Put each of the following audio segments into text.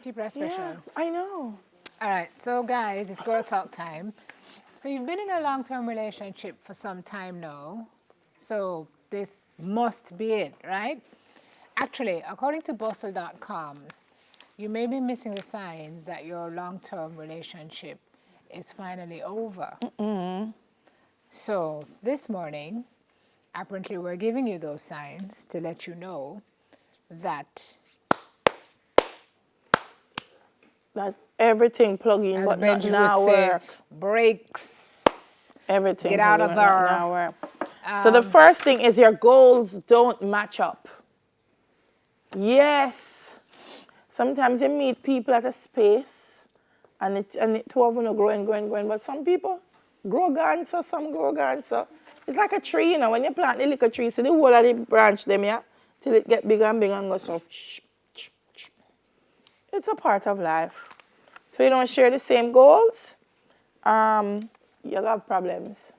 People are special. Yeah, I know. All right, so guys, it's girl talk time. So you've been in a long-term relationship for some time now. So this must be it, right? Actually, according to bustle.com, you may be missing the signs that your long-term relationship is finally over. So this morning, apparently we're giving you those signs to let you know that, That everything plug in, as but not Benji now would say, work. breaks. Everything Get out plug of in, but not there. now work. So the first thing is your goals don't match up. Yes. Sometimes you meet people at a space and it two of them growing, but some people grow ganser, some grow ganser. It's like a tree, you know, when you plant the little tree, so the whole of the branch them, yeah, till it get bigger and bigger and go so. It's a part of life. So you don't share the same goals, you'll have problems.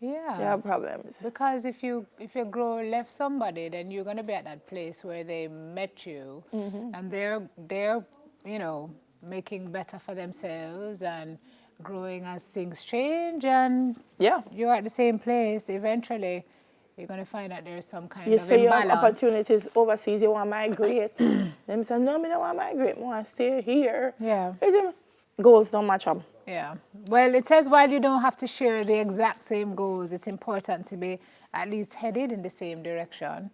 Yeah. You have problems. Because if you grow left somebody, then you're gonna be at that place where they met you, and they're making better for themselves and growing as things change, and Yeah. you're at the same place. Eventually, you're gonna find that there's some kind You of say you have imbalance. opportunities overseas, you want to migrate. Them say, no, I don't want to migrate, I want to stay here. Yeah. Goals don't match up. Yeah. Well, it says while you don't have to share the exact same goals, it's important to be at least headed in the same direction.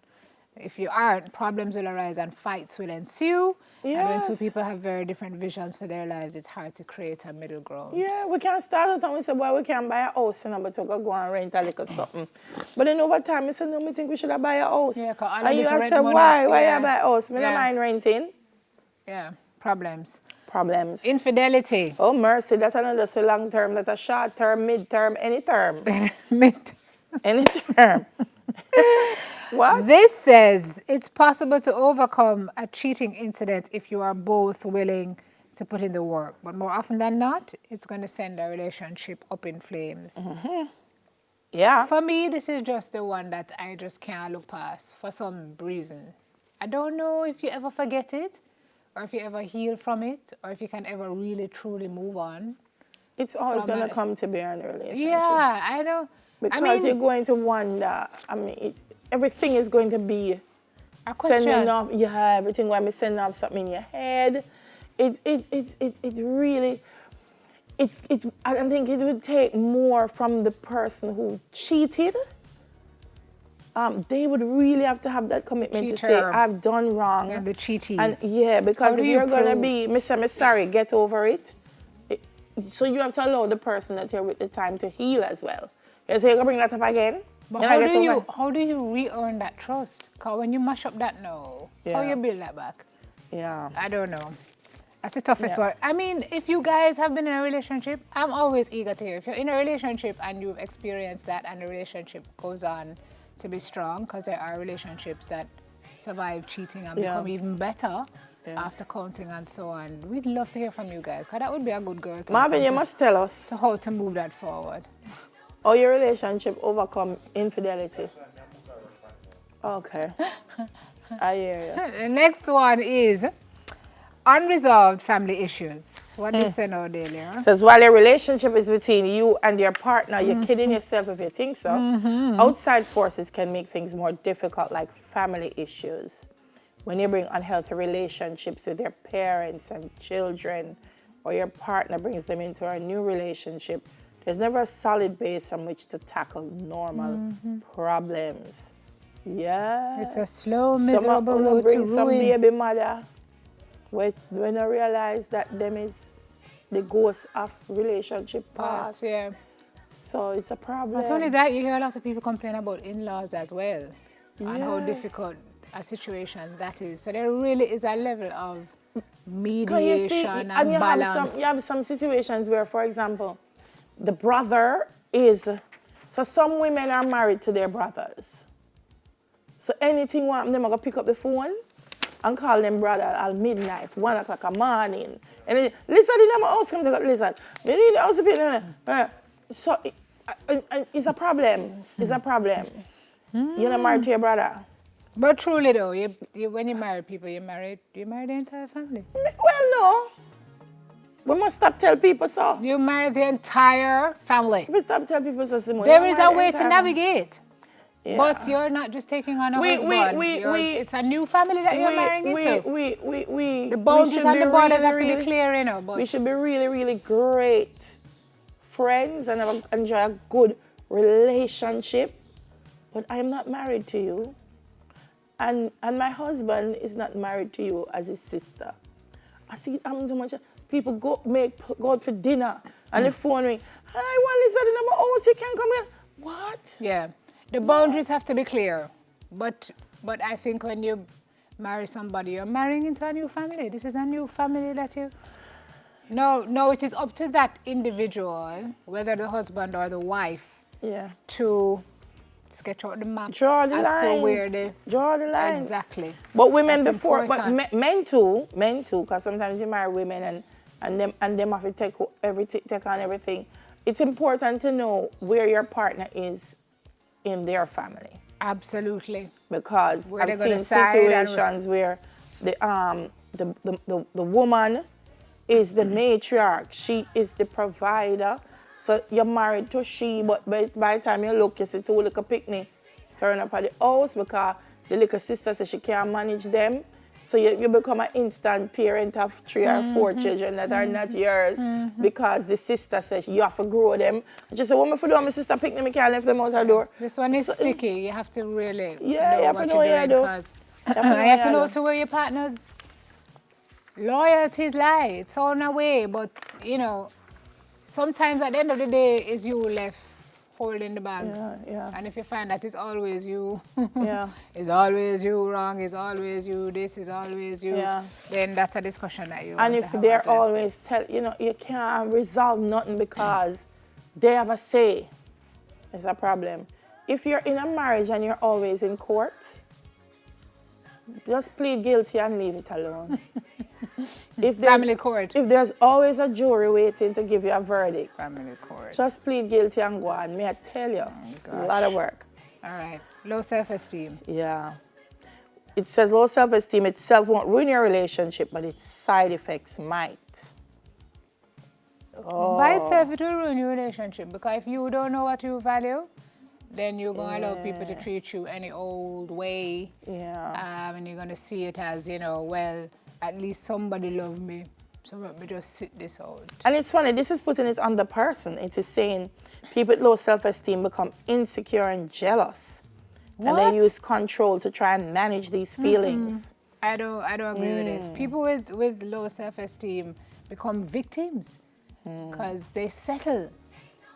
If you aren't, problems will arise and fights will ensue. And when two Yes. people have very different visions for their lives, it's hard to create a middle ground. Yeah, we can start out and we say, well, we can buy a house, but we go and rent a little something. But then over time, we say, no, we think we should buy a house. Yeah, 'cause all of and you this ask rent them, money, why yeah. you buy a house? Me Yeah. don't mind renting. Yeah, problems. Problems. Infidelity. Oh, mercy, that's another so long term, that's a short term, mid term, any term. Any term. What? This says it's possible to overcome a cheating incident if you are both willing to put in the work. But more often than not, it's going to send a relationship up in flames. Yeah. For me, this is just the one that I just can't look past for some reason. I don't know if you ever forget it, or if you ever heal from it, or if you can ever really, truly move on. It's always From going to a- come to bear in a relationship. Yeah, I don't. Because you're going to wonder, everything is going to be a question. sending off, everything going to be sending off something in your head. I think it would take more from the person who cheated. They would really have to have that commitment to say, Cheater. I've done wrong. And the cheating. And yeah, because How if do you're you going to prove- be, me sorry, get over it. So you have to allow the person that you're with the time to heal as well. You say, you're going to bring that up again? But Then how I get do over you it. how do you re-earn that trust? Because when you mash up that how Yeah. you build that back? Yeah. I don't know. That's the toughest Yeah. one. I mean, if you guys have been in a relationship, I'm always eager to hear. If you're in a relationship and you've experienced that and the relationship goes on to be strong, because there are relationships that survive cheating and Yeah. become even better Yeah. after counseling and so on. We'd love to hear from you guys, because that would be a good girl to Marvin, you must tell us to how to move that forward. how your relationship overcome infidelity. Okay. I hear you. The next one is unresolved family issues. What did you say now, Delia? Says while your relationship is between you and your partner, you're kidding yourself if you think so. Outside forces can make things more difficult, like family issues. When you bring unhealthy relationships with your parents and children, or your partner brings them into a new relationship, there's never a solid base from which to tackle normal problems. Yeah. It's a slow, miserable road to bring some ruin. baby mother when I realize that them is the ghost of relationship past. Yeah. So it's a problem. Not only that, you hear a lot of people complain about in-laws as well, and how Yes. difficult a situation that is. So there really is a level of Can mediation you see, and you balance. have some situations where, for example, the brother is, so some women are married to their brothers. So anything want them, I go pick up the phone and call them brother at midnight, 1 o'clock in the morning. And then, listen, in my house, come to listen. We need the house to be. So it's a problem. It's a problem. You're not married to your brother. But truly though, when you marry people, you marry the entire family. Well, no. We must stop tell people so. You marry the entire family. We stop tell people so, Simone. There is a way to navigate. Yeah. But you're not just taking on a husband. It's a new family that you're marrying into. The boundaries and the borders have to be clear, you know. But we should be really, really great friends and enjoy a good relationship. But I am not married to you. And my husband is not married to you as his sister. I see I'm too much. People go out for dinner and they phone me. I want this in my house, you can't come in. What? Yeah. The boundaries have to be clear. But I think when you marry somebody, you're marrying into a new family. This is a new family that you... No, it is up to that individual, whether the husband or the wife, to sketch out the map. Draw the lines. As to where they... Draw the lines. Exactly. But women That's before, important. but men too, because sometimes you marry women and them have to take on everything. It's important to know where your partner is in their family. Absolutely. Because I've seen situations where the woman is the matriarch. She is the provider. So you're married to she, but by the time you look, you see two little picnic turn up at the house because the little sister says she can't manage them. So you become an instant parent of 3 or 4 children that are not yours because the sister says you have to grow them. Just say, what am I for doing? My sister picnic, I can't leave them out the door. This one is sticky. You have to really know you have what to know you're doing because you have to know to where your partner's loyalties lie. It's on a way, but you know, sometimes at the end of the day, it's you left holding the bag. Yeah. And if you find that it's always you, Yeah. it's always you wrong, it's always you, this is always you, then that's a discussion that you want to have. And if they're always you can't resolve nothing because they have a say, it's a problem. If you're in a marriage and you're always in court, just plead guilty and leave it alone. Family court. If there's always a jury waiting to give you a verdict, family court. Just plead guilty and go on. May I tell you, a lot of work. All right. Low self-esteem. Yeah. It says low self-esteem itself won't ruin your relationship, but its side effects might. By itself, it will ruin your relationship because if you don't know what you value, then you're going to allow people to treat you any old way. Yeah. And you're going to see it as, well, at least somebody loved me, so let me just sit this out. And it's funny, this is putting it on the person. It is saying people with low self-esteem become insecure and jealous. What? And they use control to try and manage these feelings. I don't agree with this. People with low self-esteem become victims because they settle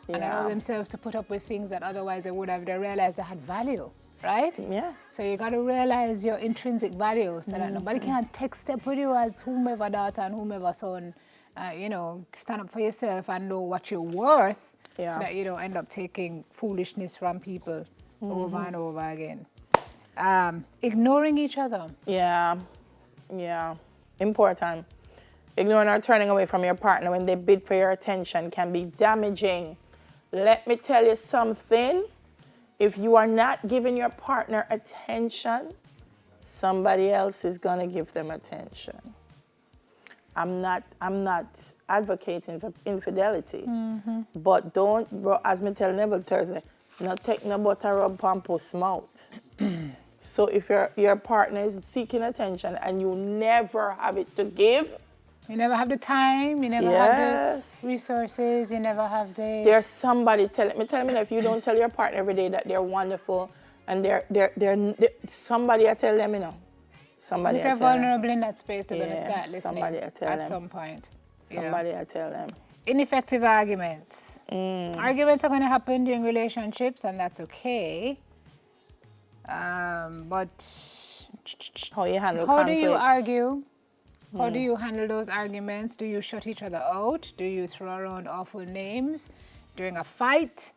and allow themselves to put up with things that otherwise they would have. They realized they had value. Right? Yeah. So you got to realize your intrinsic value so that nobody can take step with you as whomever daughter and whomever son. Stand up for yourself and know what you're worth so that you don't end up taking foolishness from people over and over again. Ignoring each other. Yeah. Important. Ignoring or turning away from your partner when they bid for your attention can be damaging. Let me tell you something. If you are not giving your partner attention, somebody else is gonna give them attention. I'm not advocating for infidelity, but don't, as me tell Neville Thursday, not take no butter rub pampas mouth. So if your partner is seeking attention and you never have it to give, you never have the time, you never have the resources, you never have the... There's somebody telling me if you don't tell your partner every day that they're wonderful and they're somebody I tell them, Somebody if you're vulnerable in that space, they're going to start listening somebody I tell them. some point. Somebody I tell them. Ineffective arguments. Arguments are going to happen during relationships and that's okay. But how you handle how conflict. do you argue? How do you handle those arguments? Do you shut each other out? Do you throw around awful names during a fight?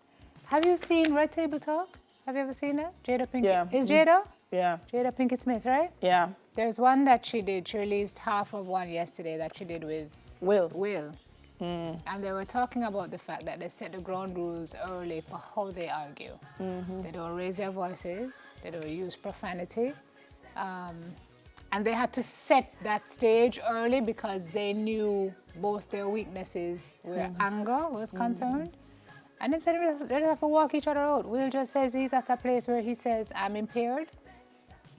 Have you seen Red Table Talk? Have you ever seen that? Jada Pinkett. Yeah. Is Jada? Yeah. Jada Pinkett Smith, right? Yeah. There's one that she did. She released half of one yesterday that she did with Will. And they were talking about the fact that they set the ground rules early for how they argue. They don't raise their voices. They don't use profanity. And they had to set that stage early because they knew both their weaknesses where anger was concerned. And they said, they don't have to walk each other out. Will just says he's at a place where he says, I'm impaired.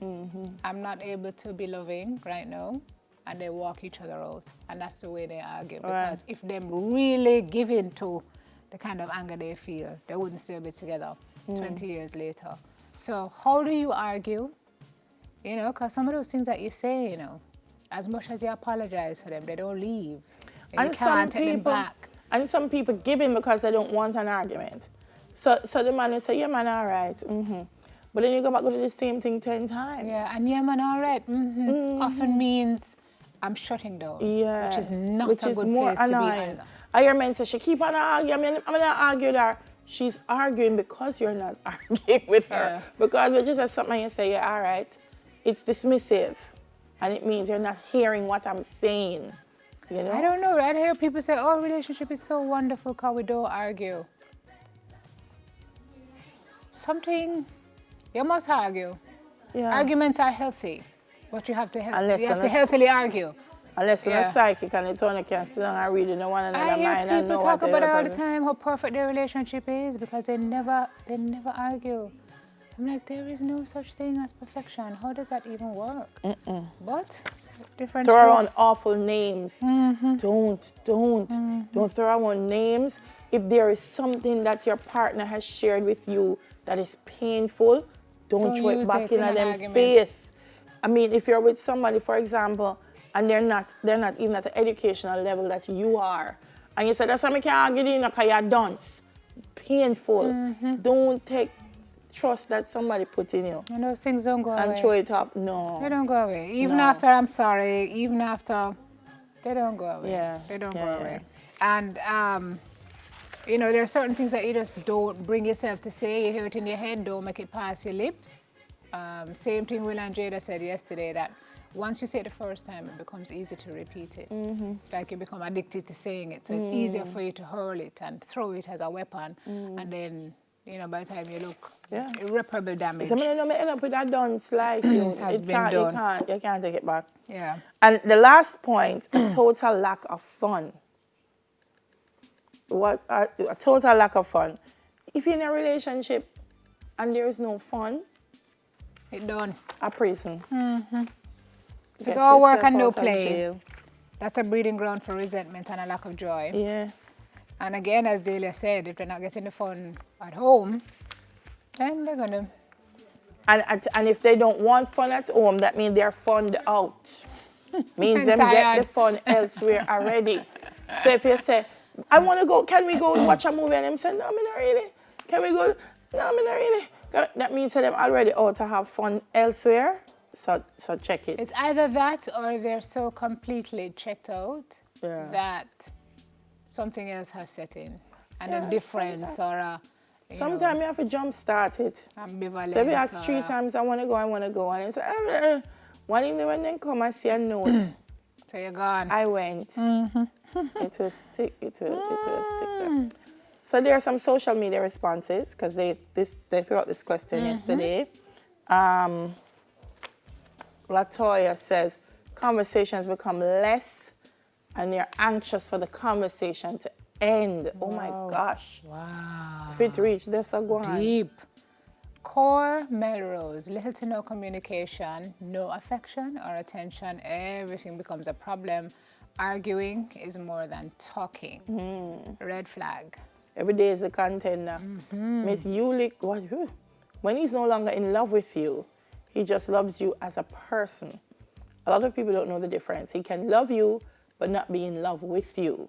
I'm not able to be loving right now. And they walk each other out. And that's the way they argue. Because if them really give in to the kind of anger they feel, they wouldn't still be together 20 years later. So how do you argue? You know, because some of those things that you say, you know, as much as you apologize for them, they don't leave. And you can't take them back. And some people give in because they don't want an argument. So the man will say, yeah, man, all right. But then you go back to do the same thing 10 times. Yeah, and yeah, man, all right. It often means I'm shutting down. Yes. Which is not a good place to be either. I hear men say, she keep on arguing. I'm going to argue with her. She's arguing because you're not arguing with her. Because we just have something you say, yeah, all right. It's dismissive. And it means you're not hearing what I'm saying. You know? I don't know. I hear people say, oh, relationship is so wonderful because we don't argue. Something, you must argue. Yeah. Arguments are healthy, but you have to healthily argue. Unless you're a psychic and it's only can sit down and read in one another mind and know what people talk about it all the time, how perfect their relationship is because they never argue. I'm like, there is no such thing as perfection. How does that even work? But different throw around awful names. Don't throw around names. If there is something that your partner has shared with you that is painful, don't throw it back in them face. I mean, if you're with somebody, for example, and they're not even at the educational level that you are, and you say, that's why I can't argue you because you're dunce. Painful. Don't trust that somebody put in you. And those things don't go away. And throw it up. No. They don't go away. Even after I'm sorry, even after, they don't go away. Yeah. They don't go away. And, you know, there are certain things that you just don't bring yourself to say. You hear it in your head, don't make it pass your lips. Same thing Will and Jada said yesterday, that once you say it the first time, it becomes easy to repeat it. It's like you become addicted to saying it. So it's easier for you to hurl it and throw it as a weapon. And then, you know, by the time you look, irreparable damage. Somebody don't end up with that dunce like you. You can't take it back. Yeah. And the last point, a total lack of fun. A total lack of fun. If you're in a relationship and there is no fun, it's done. A prison. It's all work and no play. That's a breeding ground for resentment and a lack of joy. Yeah. And again, as Delia said, if they're not getting the fun at home, then they're going to. And if they don't want fun at home, that means they're funned out. Means them get the fun elsewhere already. So if you say, I want to go, can we go watch a movie? And them say, no, I'm not really. Can we go? No, I'm not really. That means them already out to have fun elsewhere. So check it. It's either that or they're so completely checked out that something else has set in. And a difference or a... Sometimes you have to jump start it. Ambivalence. So if you ask 3 times, I want to go. And it's one evening when they come and see a note. So you're gone. I went. It will stick there. So there are some social media responses because they threw out this question yesterday. Latoya says, conversations become less and they're anxious for the conversation to end. Wow. Oh my gosh. Wow. If it reached this, I'll go on. Deep. Core Melrose, little to no communication, no affection or attention, everything becomes a problem. Arguing is more than talking. Red flag. Every day is a contender. Miss Yulik, when he's no longer in love with you, he just loves you as a person. A lot of people don't know the difference. He can love you, but not be in love with you.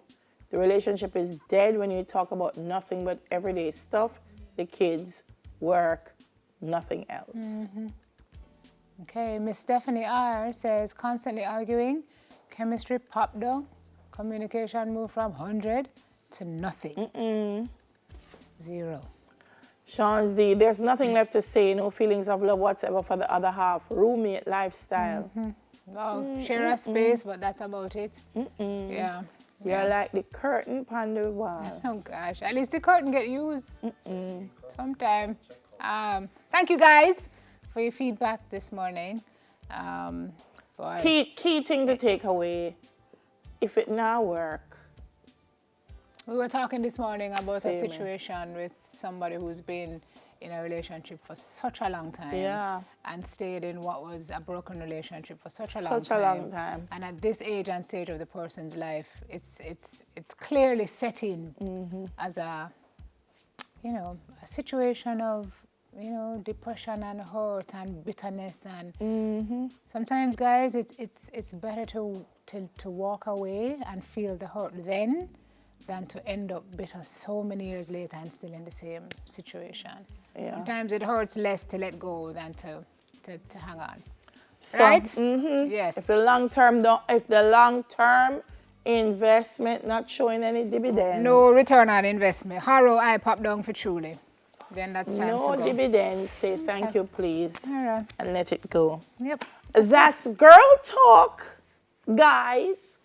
The relationship is dead when you talk about nothing but everyday stuff, the kids, work, nothing else. Okay, Miss Stephanie R. says, constantly arguing, chemistry popped down, communication moved from 100 to nothing. 0. Sean's D, there's nothing left to say, no feelings of love whatsoever for the other half. Roommate lifestyle. Well, share a space, but that's about it. Yeah. You're like the curtain on the wall. Oh gosh, at least the curtain get used sometime. Thank you guys for your feedback this morning. Boy. Key thing to take away, if it now work. We were talking this morning about a Same. situation with somebody who's been in a relationship for such a long time, Yeah. and stayed in what was a broken relationship for such a long time. And at this age and stage of the person's life, it's clearly setting as a, you know, a situation of, you know, depression and hurt and bitterness, and sometimes, guys, it's better to walk away and feel the hurt then than to end up bitter so many years later and still in the same situation. Yeah. Sometimes it hurts less to let go than to hang on. So, Right? If the long term investment not showing any dividends. No return on investment. Harrow I pop down for truly. Then that's time No to go. dividends. Say thank you, please, All right. and let it go. Yep. That's girl talk, guys.